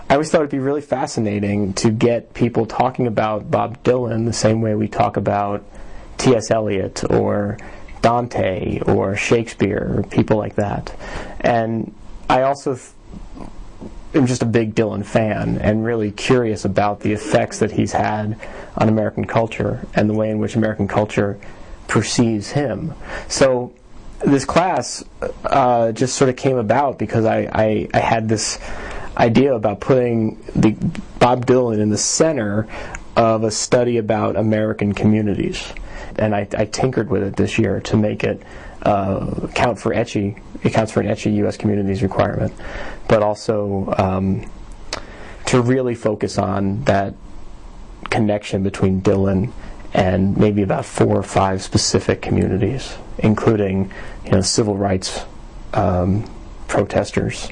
I always thought it'd be really fascinating to get people talking about Bob Dylan the same way we talk about T.S. Eliot or Dante or Shakespeare or people like that. And I also am just a big Dylan fan and really curious about the effects that he's had on American culture and the way in which American culture perceives him. So this class just sort of came about because I had this idea about putting the Bob Dylan in the center of a study about American communities. And I tinkered with it this year to make it account for ECHE. It counts for an ECHE U.S. communities requirement, but also to really focus on that connection between Dylan and maybe about 4 or 5 specific communities, including civil rights protesters,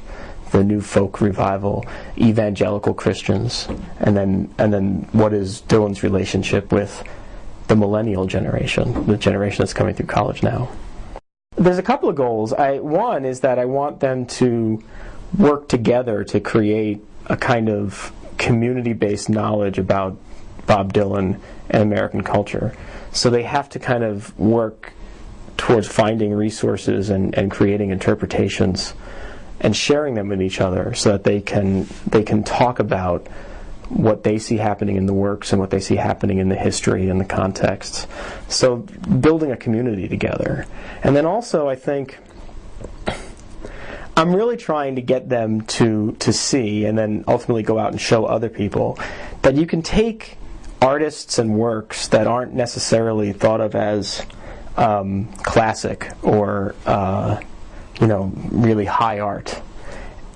the New Folk Revival, evangelical Christians, and then what is Dylan's relationship with the millennial generation, the generation that's coming through college now. There's a couple of goals. One is that I want them to work together to create a kind of community-based knowledge about Bob Dylan and American culture. So they have to kind of work towards finding resources and creating interpretations and sharing them with each other so that they can talk about what they see happening in the works and what they see happening in the history and the context. So building a community together. And then also I think I'm really trying to get them to see and then ultimately go out and show other people that you can take artists and works that aren't necessarily thought of as classic or really high art,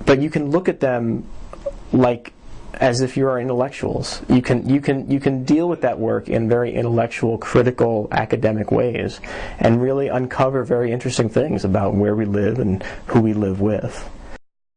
but you can look at them like as if you are intellectuals. You can deal with that work in very intellectual, critical, academic ways and really uncover very interesting things about where we live and who we live with.